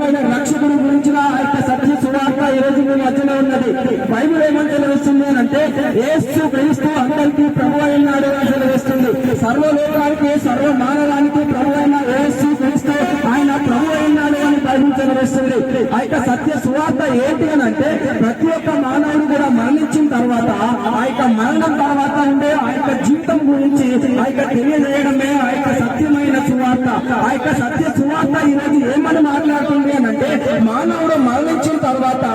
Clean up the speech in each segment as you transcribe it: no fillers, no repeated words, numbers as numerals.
నిజమైన రక్షకుడి గురించిన ఆ యొక్క సత్య సువార్త ఈ రోజు మీ మధ్యలో ఉన్నది. బైబిల్ ఏమని తెలియస్తుంది అంటే యేసు క్రీస్తు అందరికీ ప్రభు అయినాడు అని తెలియస్తుంది. సర్వలోకానికి సర్వ మానవానికి ప్రభు అయిన యేసు క్రీస్తు ఆయన ప్రభు అయినాడు అని బైబిల్ తెలియస్తుంది. ఆ యొక్క సత్య సువార్త ఏంటి అని అంటే ప్రతి ఒక్క మానవుడు కూడా మరణించిన తర్వాత ఆ యొక్క మరణం తర్వాత ఉండే ఆ యొక్క జీవితం గురించి ఆ యొక్క తెలియజేయడమే ఆ యొక్క సత్యమైన సువార్త. ఆ యొక్క సత్య సువార్త ఈ రోజు ఏమని మాట్లాడుతుంది అని అంటే మానవుడు మరణించిన తర్వాత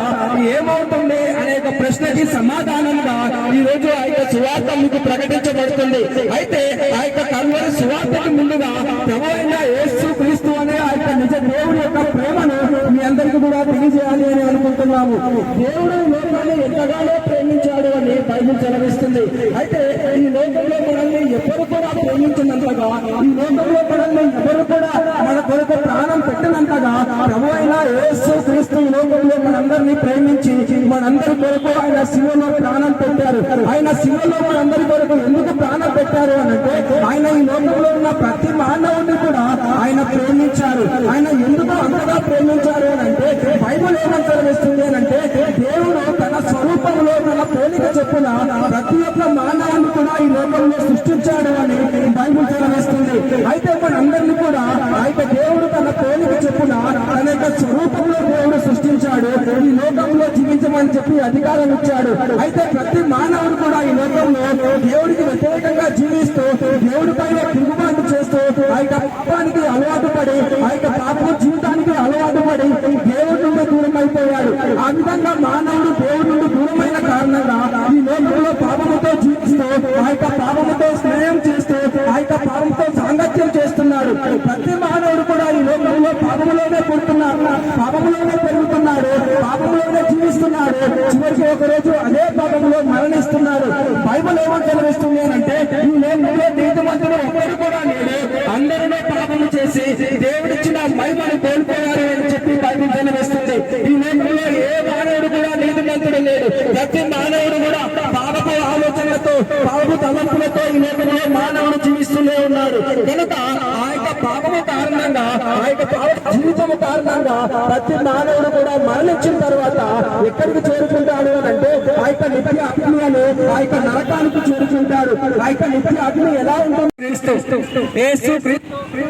ఏమవుతుంది అనే ప్రశ్నకి సమాధానంగా ఈ రోజు ఆ యొక్క సువార్త మీకు ప్రకటించబడుతుంది. అయితే ఆ యొక్క కల్వరి సువార్తకి ముందుగా ప్రభు అయిన యేసు క్రీస్తు అనే ఆ యొక్క నిజ దేవుడి యొక్క ప్రేమను మీ అందరికీ కూడా తెలియజేయాలి అని అనుకుంటున్నాము. దేవుడు లోకాన్ని ఎంతగానో ప్రేమించాడు అని బైబిల్ చదివిస్తుంది. అయితే ఈ లోకంలో మనల్ని ఎవరు కూడా ప్రేమించినంతగా, ఈ లోకంలో మనల్ని ఎవరు కూడా మన కొరకు ప్రాణం పెట్టినంతగా ప్రభు అయిన యేసు క్రీస్తు ఈ లోకంలో మనందరినీ ప్రేమించి మనందరి కొరకు ఆయన శిలువలో ప్రాణం పెట్టారు. ఆయన శిలువలో మనందరి కొరకు ఎందుకు ప్రాణం పెట్టారు అనంటే ఆయన ఈ లోకంలో ఉన్న ప్రతి మానవుడిని కూడా ఆయన ప్రేమించారు. ఆయన ఎందుకు అంతగా ప్రేమించారు అనంటే బైబిల్ ఏమని చదివిస్తుంది అనంటే దేవుడు తన స్వరూపంలో తన పోలిక చొప్పున ప్రతి ఒక్క మానవుని కూడా ఈ లోకంలో సృష్టించాడు అని బైబిల్ చదివిస్తుంది. అయితే మనందరినీ కూడా అయితే దేవుడు తన పోలిక చొప్పున తన యొక్క స్వరూపంలో దేవుడు సృష్టించాడు. ఈ లోకంలో జీవించమని చెప్పి అధికారం ఇచ్చాడు. అయితే ప్రతి మానవుడు కూడా ఈ లోకంలో దేవుడికి వ్యతిరేకంగా జీవిస్తూ దేవుడి పైన తిరుగుబాటు చేస్తూ ఆ యొక్క పాపానికి అలవాటు పడి ఆ యొక్క పాప జీవితానికి అలవాటు పడి దేవుడి నుండి దూరం అయిపోయాడు. ఆ విధంగా మానవుడు దేవుడి నుండి దూరమైన కారణంగా ఈ లోకంలో పాపముతో జీవిస్తూ ఆ యొక్క పాపముతో స్నేహం చేస్తూ ఆ యొక్క పాపంతో సాంగత్యం చేస్తున్నాడు. ప్రతి మానవుడు కూడా ఈ లోకంలో పాపములోనే పుడుతున్నాడు, పాపములోనే పెరుగుతున్నాడు, పాపములోనే జీవిస్తున్నాడు. చివరికి ఒక రోజు అదే పాపంలో మరణిస్తున్నాడు. బైబిల్ ఏమని చదివిస్తుంది అంటే ఈ లోకంలో నీతిమంతుడు ఒక్కరు కూడా లేడు, అందరిలో పాపము చేసి దేవుడిచ్చిన మహిమను కోల్పోయారు అని చెప్పి బైబిల్ చదివిస్తుంది. ఈ లోకంలో ఏ మానవుడు కూడా నీతిమంతుడు లేడు. ప్రతి మానవుడు కూడా పాపపు ఆలోచనలతో పాపపు తలంపులతో ఈ లోకంలో మానవుడు జీవిస్తూనే ఉన్నాడు. కనుక ఆ యొక్క పాపము కారణంగా ఆ యొక్క పాప జీవితము కారణంగా ప్రతి మానవుడు కూడా మరణించిన తర్వాత ఎక్కడికి చేరుకుంటాడు అని అంటే ఆ యొక్క నిత్య అగ్ని అని ఆ యొక్క నరకానికి చేరుకుంటాడు. ఆ యొక్క నిత్య అగ్ని ఎలా ఉంటుంది? యేసు క్రీస్తు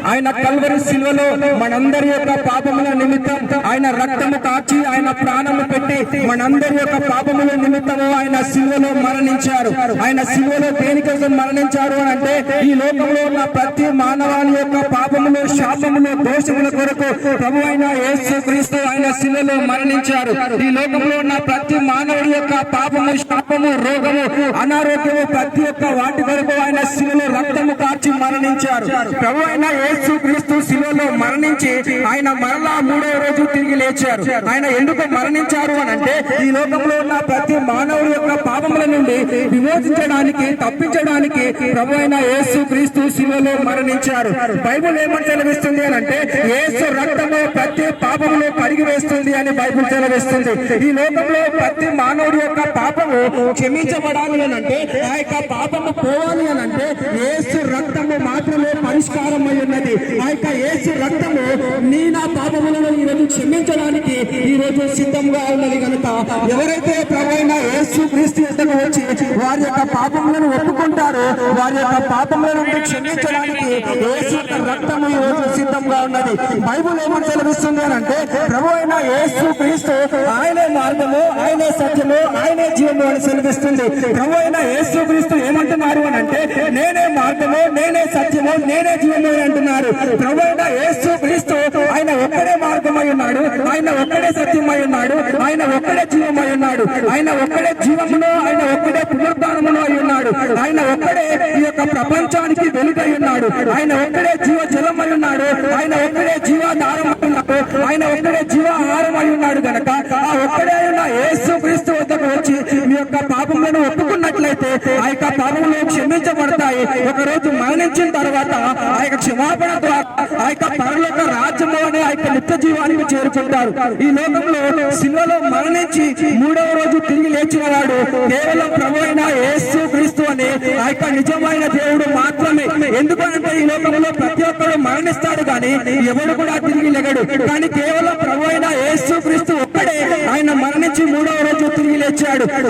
ఆయన కల్వరి శిలువలో మనందరి యొక్క పాపముల నిమిత్తం ఆయన రక్తము కాచి ఆయన ప్రాణము పెట్టి మనందరి యొక్క పాపముల నిమిత్తము ఆయన శిలువలో మరణించారు. ఆయన శిలువలో దేనికోసం మరణించారు అని అంటే ఈ లోకంలో ఉన్న ప్రతి మానవాళి యొక్క పాపములు, శాపములు, దోషముల కొరకు ప్రభు అయిన యేసు క్రీస్తు ఆయన శిలువలో మరణించారు. ఈ లోకంలో ఉన్న ప్రతి మానవుడి యొక్క పాపము, శాపము, రోగము, అనారోగ్యము ప్రతి ఒక్క వాటి కొరకు ఆయన శిలువలో రక్తము కాచి మరణించారు. ప్రభు అయిన యేసు క్రీస్తు శిలువలో మరణించి ఆయన మరలా 3వ రోజు తిరిగి లేచారు. ఆయన ఎందుకు మరణించారు అని అంటే ఈ లోకంలో ఉన్న ప్రతి మానవుడి యొక్క పాపముల నుండి విమోచించడానికి, తప్పించడానికి ప్రభు అయిన యేసు క్రీస్తు శిలువలో మరణించారు. బైబిల్ ఏమని చదివిస్తుంది అని అంటే యేసు రక్తము ప్రతి పాపములో కడిగి వేస్తుంది అని బైబిల్ చదివిస్తుంది. ఈ లోకంలో ప్రతి మానవుడి యొక్క పాపము క్షమించబడాలి అని అంటే ఆ యొక్క పాపము పోవాలి అని అంటే యేసు రక్తము మాత్రమే పరిష్కారం అయి ఉన్నది. ఆ యొక్క యేసు రక్తము నీ నా పాపములను ఈ రోజు క్షమించడానికి ఈ రోజు సిద్ధంగా ఉన్నది. కనుక ఎవరైతే ప్రభు అయిన యేసు క్రీస్తు యొద్దకు వచ్చి వారి యొక్క పాపములను ఒప్పుకుంటారో వారి యొక్క పాపముల నుండి క్షమించడానికి యేసు యొక్క రక్తము ఈ రోజు సిద్ధంగా ఉన్నది. బైబిల్ ఏమని చదివిస్తుంది అని అంటే ప్రభు అయిన యేసు క్రీస్తు ఆయనే మార్గము, ఆయనే సత్యము, ఆయనే జీవము అని చదివిస్తుంది. ప్రభు అయిన యేసు క్రీస్తు ఏమంటున్నారు అని అంటే నేనే మార్గము, నేనే సత్యము, నేనే జీవము అని అంటున్నారు. ప్రభు అయిన యేసు క్రీస్తు ఆయన ఒక్కడే మార్గమై ఉన్నాడు, ఆయన ఒక్కడే సత్యమై ఉన్నాడు, ఆయన ఒక్కడే జీవమై ఉన్నాడు, ఆయన ఒక్కడే జీవమును, ఆయన ఒక్కడే పునరుద్ధానమును అయి ఉన్నాడు, ఆయన ఒక్కడే ఈ యొక్క ప్రపంచానికి వెలుగై ఉన్నాడు, ఆయన ఒక్కడే జీవ జలమై ఉన్నాడు, ఆయన ఒక్కడే జీవాధారం ఉన్నాడు, ఆయన ఒక్కడే జీవాహారం అయి ఉన్నాడు. కనుక ఆ ఒక్కడే ఉన్న యేసు క్రీస్తు వద్దకు వచ్చి మీ యొక్క పాపములను ఒప్పుకున్నట్లయితే ఆ యొక్క పాపములు క్షమించబడతాయి. ఒక రోజు మరణించిన తర్వాత ఆ యొక్క క్షమాపణ ద్వారా ఆ యొక్క పరలోక రాజ్యము అనే ఆ యొక్క నిత్య జీవానికి చేరుకుంటారు. ఈ లోకంలో శిలువలో మరణించి 3వ రోజు తిరిగి లేచిన వాడు కేవలం ప్రభు అయిన యేసు క్రీస్తు అనే ఆ యొక్క నిజమైన దేవుడు మాత్రమే. ఎందుకంటే ఈ లోకంలో ప్రతి ఒక్కరు మరణిస్తాడు కానీ ఎవడు కూడా తిరిగి లెగడు. కానీ కేవలం ప్రభు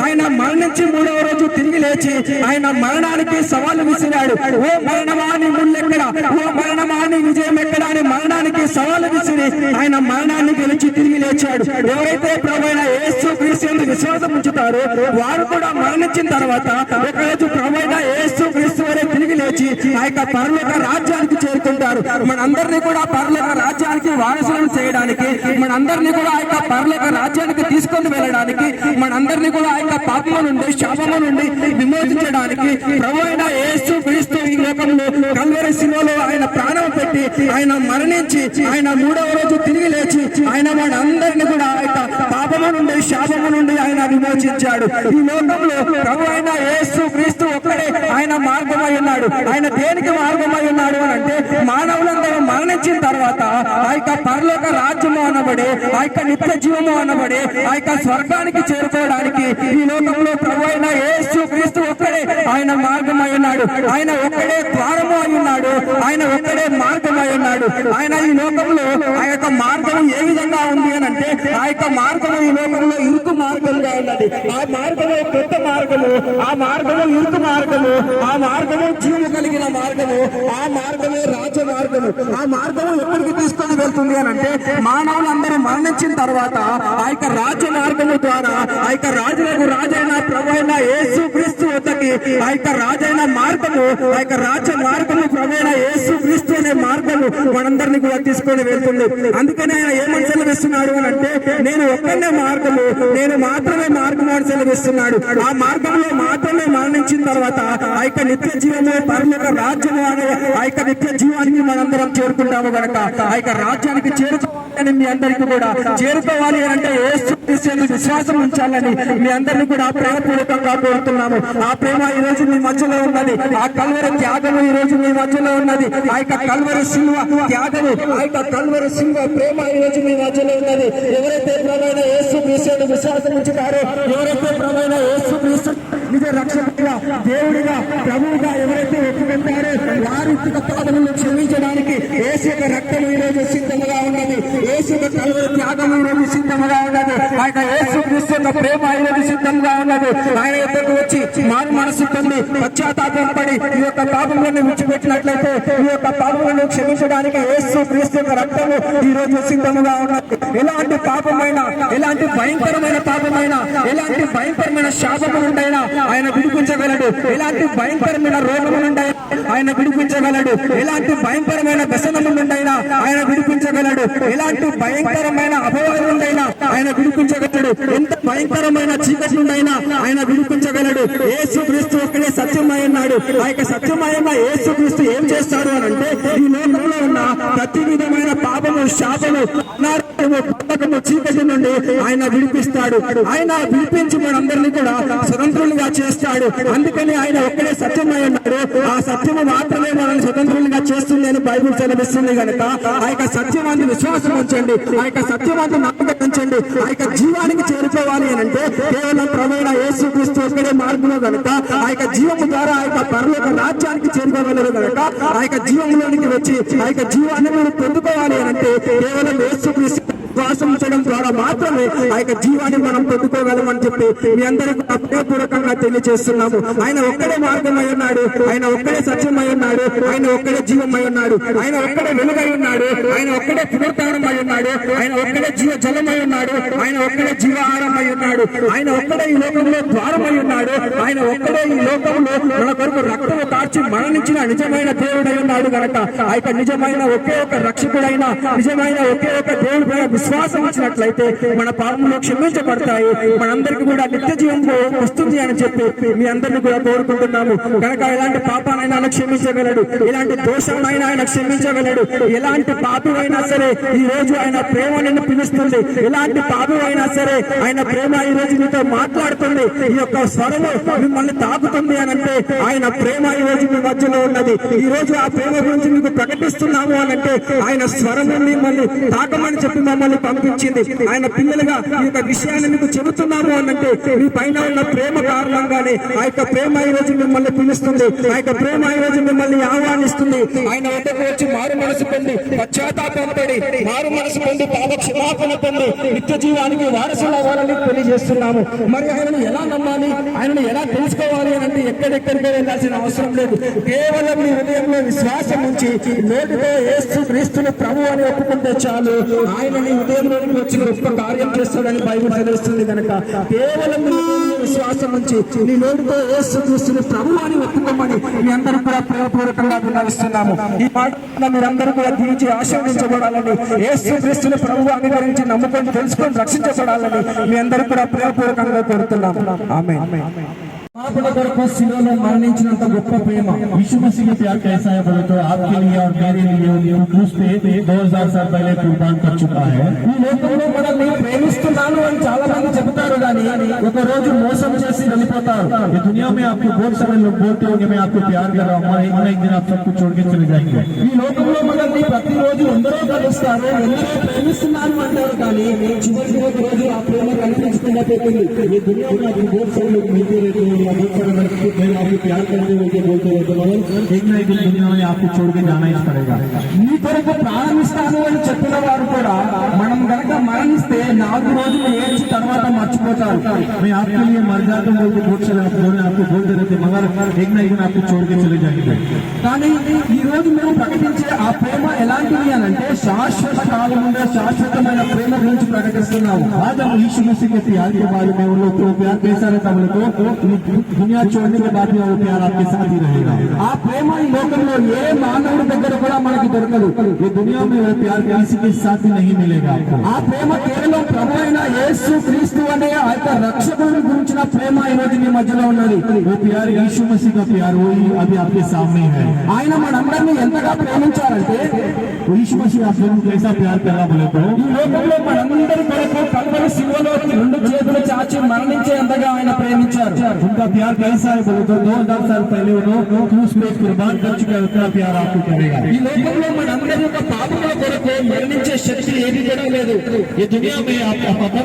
ఆయన మరణించి 3వ రోజు తిరిగి లేచి ఆయన మరణానికి సవాలు విసిరాడు. ఓ మరణమా నీ ముళ్ళెక్కడ, ఓ మరణమా నీ విజయం ఎక్కడ అని మరణానికి సవాలు విసిరి ఆయన మరణాన్ని గెలిచి తిరిగి లేచాడు. ఎవరైతే ప్రభువైన యేసు క్రీస్తు యందు విశ్వాసం ఉంచుతారో వారు కూడా మరణించిన తర్వాత ఒకరోజు ప్రభువైన యేసు క్రీస్తు వరే తిరిగి లేచి ఆ యొక్క పరలోక రాజ్యానికి చేరుకుంటారు. మనందరినీ కూడా పరలోక రాజ్యానికి వారసులను చేయడానికి, మనందరినీ కూడా ఆ యొక్క పరలోక రాజ్యానికి తీసుకొని వెళ్ళడానికి, మనందరినీ కూడా ఆ యొక్క పాపము నుండి శాపము నుండి విమోచించడానికి ప్రభువైన యేసు క్రీస్తు ఈ లోకంలో కల్వరి శిలువలో ఆయన ప్రాణం పెట్టి ఆయన మరణించి ఆయన 3వ రోజు తిరిగి లేచి ఆయన మనందరినీ కూడా ఆ యొక్క పాపము నుండి శాపము నుండి ఆయన విమోచించాడు. ఈ లోకంలో ప్రభువైన యేసు క్రీస్తు ఒక్కడే ఆయన మార్గమై ఉన్నాడు. ఆయన దేనికి మార్గమై ఉన్నాడు అని అంటే మానవులందరూ మరణించిన తర్వాత ఆ యొక్క పరలోక రాజ్యము అనబడే ఆ యొక్క నిత్య జీవము అనబడే ఆ యొక్క స్వర్గానికి చేరుకోవడానికి ఈ లోకంలో ప్రభువైన యేసు క్రీస్తు ఒక్కడే ఆయన మార్గమై ఉన్నాడు. ఆయన ఒక్కడే ద్వారము అయి ఉన్నాడు. ఆయన ఒక్కడే మార్గమై ఉన్నాడు. ఆయన ఈ లోకంలో ఆ యొక్క మార్గము ఏ విధంగా ఉంది అని అంటే ఆ యొక్క మార్గము ఈ లోకంలో ఇరుకు మార్గంగా ఉన్నది. ఆ మార్గము కొత్త మార్గము, ఆ మార్గము ఇరుకు మార్గము, ఆ మార్గము జీవము కలిగిన మార్గము, ఆ మార్గమే రాజ మార్గము. ఆ మార్గము ఎక్కడికి తీసుకొని వెళ్తుంది అని అంటే మానవులందరూ మరణించిన తర్వాత ఆ యొక్క రాజ్య మార్గము ద్వారా ఆ యొక్క రాజులకు రాజైన ప్రభువైన యేసు క్రీస్తు వద్దకి ఆ యొక్క రాజైన మార్గము, ఆ యొక్క రాజ్య మార్గము ప్రభువైన యేసు క్రీస్తు అనే మార్గము మనందరినీ కూడా తీసుకొని వెళ్తుంది. అందుకని ఆయన ఏమని సెలవిస్తున్నాడు అని అంటే నేను ఒక్కనే మార్గము, నేను మాత్రమే మార్గము అని సెలవిస్తున్నాడు. ఆ మార్గంలో మాత్రమే మరణించిన తర్వాత ఆ యొక్క నిత్య జీవము పరలోక రాజ్యము అనే ఆ యొక్క నిత్య జీవానికి మనందరం చేరుకుంటాము కనుక ఆ యొక్క రాజ్యానికి చేరుకోవాలని మీ అందరికీ కూడా చేరుకోవాలి అంటే యేసు క్రీస్తు విశ్వాసం ఉంచాలని మీ అందరినీ కూడా ప్రేమపూర్వకంగా కోరుతున్నాము. ఆ ప్రేమ ఈ రోజు మీ మధ్యలో ఉన్నది. ఆ కల్వరి త్యాగము ఈ రోజు మీ మధ్యలో ఉన్నది. ఆ యొక్క కల్వరి శిలువ త్యాగము, ఆ యొక్క కల్వరి శిలువ ప్రేమ ఈ రోజు మీ మధ్యలో ఉన్నది. ఎవరైతే ప్రభువైన యేసు క్రీస్తుని విశ్వాసం ఉంచుతారో, ఎవరైతే ప్రభువైన యేసు క్రీస్తు నిజ రక్షకుడిగా దేవుడిగా ప్రభువుగా ఎవరైతే ఒప్పుకుంటారో వారి పాపములను క్షమించడానికి యేసు యొక్క రక్తం ఈ రోజు సిద్ధముగా ఉన్నది. యేసు యొక్క కల్వరి త్యాగం ఈ రోజు సిద్ధముగా ఉన్నది. ఆ యొక్క యేసు క్రీస్తు యొక్క ప్రేమ ఈ రోజు సిద్ధంగా ఉన్నది. ఆయన ఎద్దకు వచ్చి మారు మనసు పొంది పశ్చాత్తాపం పడి ఈ యొక్క పాపములను విడిచిపెట్టినట్లయితే ఈ యొక్క పాపములను క్షమించడానికి యేసు క్రీస్తు యొక్క రక్తము ఈ రోజు సిద్ధముగా ఉన్నది. ఎలాంటి పాపమైనా, ఎలాంటి భయంకరమైన పాపమైనా, ఎలాంటి భయంకరమైన శాపము నుండైనా ఆయన విడిపించగలడు. ఎలాంటి భయంకరమైన రోగము నుండి ఆయన విడిపించగలడు. ఎలాంటి భయంకరమైన వ్యసనము నుండైనా ఆయన విడిపించగలడు. ఎలాంటి భయంకరమైన అపవాదం నుండైనా ఆయన విడిపించగలడు. ఎంత భయంకరమైన చీకటి నుండైనా ఆయన విడిపించగలడు. యేసు క్రీస్తు ఒక్కడే సత్యమై ఉన్నాడు. ఆ యొక్క సత్యమైన యేసు క్రీస్తు ఏం చేస్తాడు అని అంటే ఈ లోకంలో ఉన్న ప్రతి విధమైన పాపము, శాపము, అనారోగ్యము, పాపము, చీకటి నుండి ఆయన విడిపిస్తాడు. ఆయన విడిపించి మనందరినీ కూడా స్వతంత్రులుగా చేస్తాడు. అందుకని ఆయన ఒక్కడే సత్యమై ఉన్నాడు. ఆ సత్యము మాత్రమే మనల్ని స్వతంత్రులుగా చేస్తుంది అని బైబిల్ సెలవిస్తుంది కనుక ఆ యొక్క సత్యవాన్ని విశ్వాసం ఉంచండి. ఆ యొక్క సత్యవాన్ని నమ్మకం ఉంచండి. ఆ యొక్క జీవానికి చేరుకోవాలి అని అంటే కేవలం ప్రభువైన యేసు క్రీస్తు ఒక్కడే మార్గము కనుక ఆ యొక్క జీవము ద్వారా ఆ యొక్క పరలోక రాజ్యానికి చేరుకోగలరు కనుక ఆ యొక్క జీవంలోనికి వచ్చి ఆ యొక్క జీవాన్ని మీరు పొందుకోవాలి అని అంటే కేవలం యేసు క్రీస్తు విశ్వాసం ఉంచడం ద్వారా మాత్రమే ఆ యొక్క జీవాన్ని మనం పొందుకోగలమని చెప్పి మీ అందరికీ హృదయపూర్వకంగా తెలియజేస్తున్నాము. ఆయన ఒక్కడే మార్గమై ఉన్నాడు. ఆయన ఒక్కడే సత్యమై ఉన్నాడు. ఆయన ఒక్కడే జీవమై ఉన్నాడు. ఆయన ఒక్కడే వెలుగై ఉన్నాడు. ఆయన ఒక్కడే పునరుత్థానమై ఉన్నాడు. ఆయన ఒక్కడే జీవ జలమై ఉన్నాడు. ఆయన ఒక్కడే జీవాహారమై ఉన్నాడు. ఆయన ఒక్కడే ఈ లోకంలో ద్వారమై ఉన్నాడు. ఆయన ఒక్కడే ఈ లోకంలో మన కొరకు రక్తము కార్చి మరణించిన నిజమైన దేవుడై ఉన్నాడు కనుక ఆ యొక్క నిజమైన ఒకే ఒక రక్షకుడైన నిజమైన ఒకే ఒక దేవుడి పైన విశ్వాసం ఇచ్చినట్లయితే మన పాపములు క్షమించబడతాయి. మనందరికీ కూడా నిత్య జీవం వస్తుంది అని చెప్పి మీ అందరినీ కూడా కోరుకుంటున్నాము. కనుక ఎలాంటి పాపానైనా ఆయన క్షమించగలడు. ఎలాంటి దోషాలైనా ఆయన క్షమించగలడు. ఎలాంటి పాపం అయినా సరే ఈ రోజు ఆయన ప్రేమ నిన్ను పిలుస్తుంది. ఎలాంటి పాపం అయినా సరే ఆయన ప్రేమ ఈ రోజు మీతో మాట్లాడుతుంది. ఈ యొక్క స్వరము మిమ్మల్ని తాకుతుంది అని అంటే ఆయన ప్రేమ ఈ రోజు మీ మధ్యలో ఉన్నది. ఈ రోజు ఆ ప్రేమ గురించి మీకు ప్రకటిస్తున్నాము అని అంటే ఆయన స్వరము మిమ్మల్ని తాకమని చెప్పి మమ్మల్ని పంపించింది. ఆయన పిల్లలుగా ఈ యొక్క విషయాన్ని మీకు చెబుతున్నాము అని అంటే మీ పైన ఉన్న ప్రేమ కారణంగానే ఆ యొక్క ప్రేమ ఈ రోజు మిమ్మల్ని పిలుస్తుంది. ఆ యొక్క ప్రేమ ఈ రోజు మిమ్మల్ని ఆహ్వానిస్తుంది. ఆయన వద్దకు వచ్చి మారు మనసు పొంది పశ్చాత్తాపం పడి మారు మనసు పొంది పాప క్షమాపణ పొంది నిత్య జీవానికి వారసులు అవ్వాలని తెలియజేస్తున్నాము. మరి ఆయనను ఎలా నమ్మాలి, ఆయనను ఎలా తెలుసుకోవాలి అని అంటే ఎక్కడెక్కడికి వెళ్ళాల్సిన అవసరం లేదు. కేవలం మీ హృదయంలో విశ్వాసం ఉంచి నోటితో యేసు క్రీస్తుని ప్రభు అని ఒప్పుకుంటే చాలు, ఆయన నీ హృదయంలోనికి వచ్చి గొప్ప కార్యం చేస్తాడని బైబిల్ చదివిస్తుంది. కనుక కేవలం మీ హృదయంలో విశ్వాసం ఉంచి నీ నోటితో యేసు క్రీస్తుని ప్రభు అని ఒప్పుకోమని మీ అందరూ కూడా ప్రేమపూర్వకంగా విన్నవిస్తున్నాము. ఈ మాట మీరందరూ కూడా దీనికి ఆశీర్వదించబడాలని, యేసు క్రీస్తుని ప్రభు అంగీకరించి నమ్ముకొని తెలుసుకొని రక్షించబడాలని మీ అందరూ కూడా ప్రేమపూర్వకంగా కోరుతున్నాము. ఆమేన్. పాపల కొరకు శిలువలో మరణించినంత గొప్ప ప్రేమ यीशु मसीह का प्यार कैसा है बोले तो आपके लिए और मेरे लिए क्रूस पे 2000 साल पहले कुर्बान कर चुका है. ఈ లోకంలో మనల్ని ప్రేమిస్తున్నాను అని చాలా మంది చెబుతారు, కానీ ఒక రోజు మోసం చేసి వెళ్ళిపోతారు. ये दुनिया में आपको बहुत सारे लोग बोलते होंगे मैं आपको प्यार कर रहा हूँ, एक दिन आप सबको छोड़ के चले जाएंगे. ఈ లోకంలో మనల్ని ప్రతిరోజు ఎందరో కలుస్తారు, ఎందరో ప్రేమిస్తున్నాను అంటారు, కానీ చివరికి ఒక రోజు ఆ ప్రేమ కనిపించకుండా పోతుంది. ये दुनिया में आपको बहुत सारे लोग मिलते रहते हैं, बहुत सारे लोग आपको प्यार करते हुए बोलते रहते हैं, एक ना एक दिन दुनिया में आपको छोड़ के जाना ही पड़ेगा. నీ కొరకు ప్రాణమిస్తాను అని చెప్పిన వారు కూడా మనం గనక మరణిస్తే 4 రోజులు ఏడ్చి తర్వాత మర్చిపోతారు. मैं आपके लिए मर जाता हूँ बोलते बहुत सारे आपको बोलते रहते, मगर एक ना एक दिन आपको छोड़ के चले जाएंगे. కానీ ఈ రోజు మేము ప్రకటించే ఆ ప్రేమ ఎలాంటిది అని అంటే శాశ్వత కాలం ఉండే శాశ్వతమైన ప్రేమ గురించి ప్రకటిస్తున్నాము. आज हम यीशु मसीह के प्यार के बारे में उन लोग को प्यार कैसा रहता बोले तो दुनिया छोड़ने के बाद भी वो प्यार आपके साथ ही रहेगा. ఆ ప్రేమ ఈ లోకంలో ఏ మానవుడి దగ్గర కూడా మనకి దొరకదు. ये दुनिया में वो प्यार किसी के साथ ही नहीं मिलेगा आपको. ఆ ప్రేమ కేవలం ప్రభు అయిన యేసు క్రీస్తు అనే ఆ యొక్క రక్షకుని గురించిన ప్రేమ ఈ రోజు మీ మధ్యలో ఉన్నది. वो प्यार यीशु मसीह का प्यार वही अभी आपके सामने है. ఆయన మనందరినీ ఎంతగా ప్రేమించారంటే यीशु मसीह आप लोगों को कैसा प्यार कर रहा बोले तो ఈ లోకంలో మనందరి కొరకు కల్వరి శిలువలో 2 చేతులు చాచి మరణించేంతగా ఆయన ప్రేమించారు. उनका प्यार कैसा है बोले तो 2000 साल पहले वो क्रूस पे कुर्बान कर चुका है, उतना प्यार आपको करेगा. ఈ లోకంలో మనందరి యొక్క పాపముల కొరకు మరణించే శక్తి ఏది కూడా లేదు. ये दुनिया में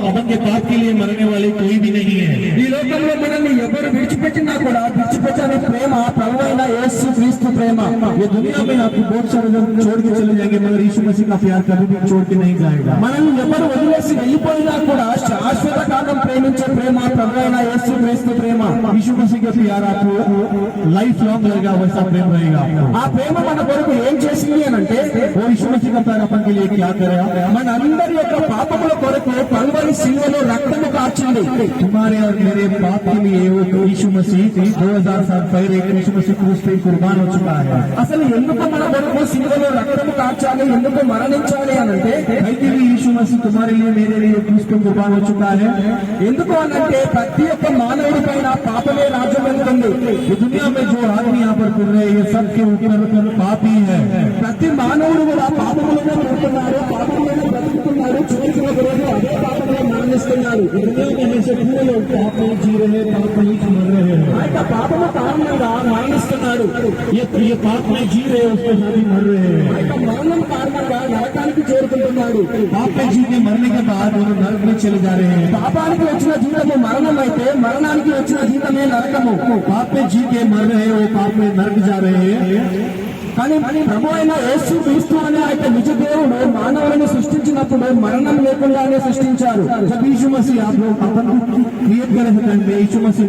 अपन के पाप के लिए मरने वाले कोई भी नहीं है. ఈ లోకంలో మనల్ని ఎవరు విడిచిపెట్టినా కూడా విడిచిపెట్టని ప్రేమ ప్రభు అయిన యేసు క్రీస్తు ప్రేమ. ये दुनिया में आपको बहुत सारे लोग छोड़ के चले जाएंगे, मगर यीशु मसीह का प्यार कभी भी छोड़ के नहीं जाएगा. మనల్ని ఎవరు వదిలేసి వెళ్ళిపోయినా కూడా శాశ్వత కాలం ప్రేమించే ప్రేమ ప్రభు అయిన యేసు క్రీస్తు ప్రేమ. यीशु मसीह का प्यार आपको लाइफ लॉन्ग रहेगा, वैसा प्रेम रहेगा आपको. ఆ ప్రేమ మన కొరకు ఏం చేసింది అని అంటే वो यीशु मसीह का प्यार अपन के लिए क्या करेगा. మన అందరి యొక్క పాపముల కొరకు కల్వరి శిలువలో రక్తము కార్చింది. तुम्हारे और मेरे पाप के लिए वो यीशु मसीह 2000 साल पहले यीशु मसीह क्रूस पे कुर्बान हो चुका है. అసలు ఎందుకు మన కొరకు శిలువలో రక్తము కార్చాలి, ఎందుకు మరణించాలి అని అంటే यीशु मसीह तुम्हारे लिए मेरे लिए क्रूस पे कुर्बान हो चुका है. ఎందుకు అనంటే ప్రతి ఒక్క మానవుడి పైన పాపమే రాజ్యం వెళ్తుంది. ये दुनिया में जो आदमी यहाँ पर फिर रहे ये सबके ऊपर पाप ही है. ప్రతి మానవుడు కూడా పాపములుగా పుడుతున్నాడు, పాపములుగా బ్రతుకుతున్నాడు, చివరికి ఒక రోజు అదే పాపంలో మరణిస్తున్నాడు. दुनिया में हमेशा पूरे लोग पाप में जी रहे हैं, पाप में ही मर रहे हैं. ఆ యొక్క పాపము కారణంగా మరణిస్తున్నాడు. ये पाप में जी रहे हैं, उसके साथ ही मर रहे हैं. ఆ యొక్క మరణం కారణంగా నరకానికి చేరుకుంటున్నాడు. पाप में जी के मरने के बाद वो नरक में चले जा रहे हैं. పాపానికి వచ్చిన జీతము మరణం అయితే మరణానికి వచ్చిన జీతమే నరకము. पाप में जी के मर रहे हैं, वो पाप में नरक जा रहे हैं. కానీ ప్రభు అయిన యేసు క్రీస్తు అనే ఆ యొక్క నిజ దేవుడు మానవులను సృష్టించినప్పుడు మరణం లేకుండానే సృష్టించారు. जब यीशु मसीह आप लोग अपन को क्रिएट करे थे, यीशु मसीह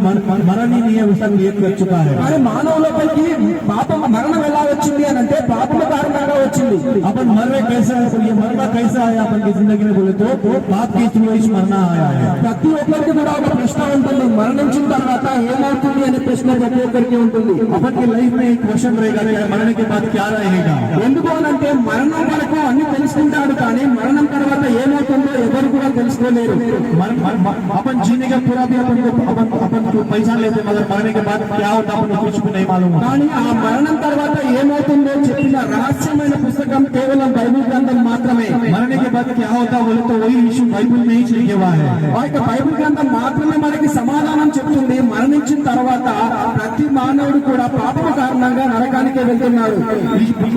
मरण ही नहीं है, उसका क्रिएट कर चुका है. కానీ మానవులపైకి పాపం మరణం ఎలా వచ్చింది అని అంటే పాపం కారణంగా వచ్చింది. अपन मर रहे कैसा है, ये मरना कैसा है अपन की जिंदगी में बोले तो पाप के थ्रू इस मरना आया है. ప్రతి ఒక్కరికి కూడా ఒక ప్రశ్న ఉంటుంది, మరణించిన తర్వాత ఏమవుతుంది అనే ప్రశ్న ప్రతి ఒక్కరికి ఉంటుంది. अपन की लाइफ में एक क्वेश्चन रहेगा, मरने के बाद क्या रहेगा. ఎందుకు అనంటే మరణం వరకు అన్ని తెలుసుకుంటాడు, కానీ మరణం తర్వాత ఏమవుతుందో ఎవరు కూడా తెలుసుకోలేరు. अपन जीने का पूरा भी अपन को पहचान लेते, मगर मरने के बाद क्या होता अपन को कुछ भी नहीं मालूम. కానీ ఆ మరణం తర్వాత ఏమవుతుందో చెప్పిన రహస్యమైన పుస్తకం కేవలం బైబిల్ గ్రంథం మాత్రమే. मरने के बाद क्या होता बोले तो वही यीशु बाइबल में ही लिखा हुआ है. ఆ యొక్క బైబిల్ గ్రంథం మాత్రమే మనకి సమాధానం చెప్తుంది. మరణించిన తర్వాత ప్రతి మానవుడు కూడా పాపం కారణంగా నరకానికి వెళ్తున్నాడు.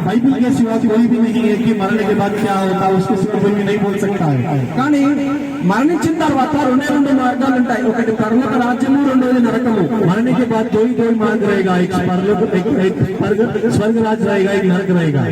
बाइबल के सिवा कोई भी नहीं है कि मरने के बाद क्या होता उसके सिवा कोई भी नहीं बोल सकता है. కానీ మరణించిన తర్వాత 2 మార్గాలు ఉంటాయి, ఒకటి పరలోక రాజ్యము, రెండోది నరకము. मरने के बाद दो ही मार्ग रहेगा, एक स्वर्ग राज रहेगा, एक नरक रहेगा.